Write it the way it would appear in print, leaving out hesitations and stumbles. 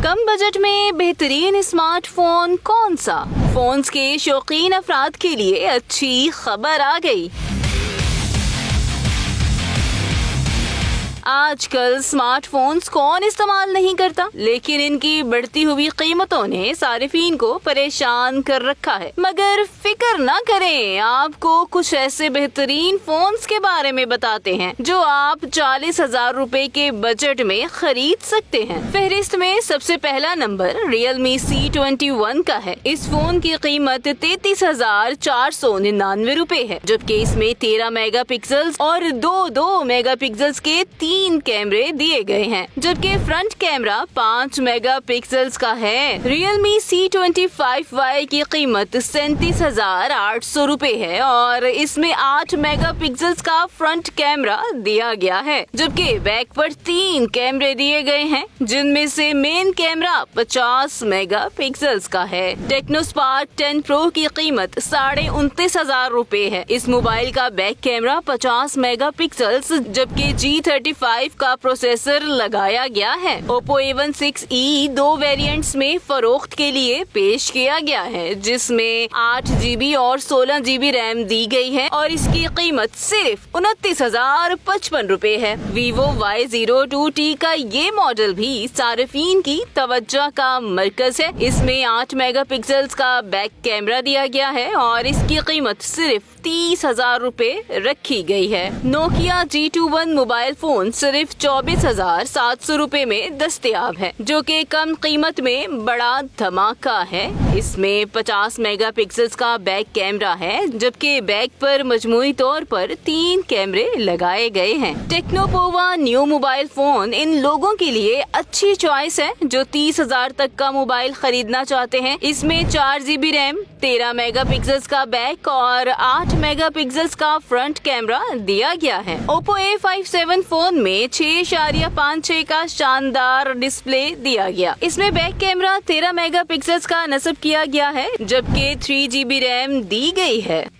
कम budget में बेहतरीन smartphone कौन सा? फोन्स के शौकीन अफराद के लिए अच्छी खबर आ गई। आजकल स्मार्टफोन्स कौन इस्तेमाल नहीं करता, लेकिन इनकी बढ़ती हुई कीमतों ने सारिफीन को परेशान कर रखा है। मगर फिक्र ना करें, आपको कुछ ऐसे बेहतरीन फोन्स के बारे में बताते हैं जो आप 40,000 रुपए के बजट में खरीद सकते हैं। फहरिस्त में सबसे पहला नंबर Realme C21 का है। इस फोन की कीमत 33,499 रुपए है, जबकि इसमें 13 मेगापिक्सल्स और 2 मेगापिक्सल्स के 3 कैमरे दिए गए हैं, जबकि फ्रंट कैमरा 5 मेगापिक्सल्स का है। Realme C25Y की कीमत 37,800 रुपए है और इसमें 8 मेगापिक्सल्स का फ्रंट कैमरा दिया गया है, जबकि बैक पर 3 कैमरे दिए गए हैं, जिनमें से मेन कैमरा 50 मेगापिक्सल्स का है। टेक्नो स्पार्क 10 प्रो की कीमत 29,500 रुपए है। इस मोबाइल का बैक कैमरा 50 मेगापिक्सल्स जबकि G35 का प्रोसेसर लगाया गया है। Oppo A16e 2 वेरिएंट्स में फरोख्त के लिए पेश किया गया है, जिसमें 8 GB और 16 GB रैम दी गई है और इसकी कीमत सिर्फ 29,055 रुपए है। Vivo Y02T का ये मॉडल भी सारिफीन की तवज्जो का मरकज है। इसमें 8 मेगापिक्सल्स का बैक कैमरा दिया गया है और इसकी कीमत सिर्फ 30,000 रुपए रखी गई है। Nokia G21 मोबाइल फोन सिर्फ 24,700 रुपए में दस्तयाब है, जो कि कम कीमत में बड़ा धमाका है। इसमें 50 मेगापिक्सल्स का बैक कैमरा है, जबकि बैक पर मजमूई तौर पर 3 कैमरे लगाए गए हैं। Tecno Pova new mobile phone in लोगों के लिए अच्छी चॉइस है जो 30,000 तक का मोबाइल खरीदना चाहते हैं। इसमें 4 GB रैम, 13 मेगापिक्सल्स का बैक और 8 मेगापिक्सल्स का फ्रंट कैमरा दिया गया है। Oppo A57 फोन में 6.56 का शानदार डिस्प्ले दिया गया। इसमें बैक कैमरा 13 मेगापिक्सल्स का नस्ब किया गया है, जबकि 3 GB रैम दी गई है।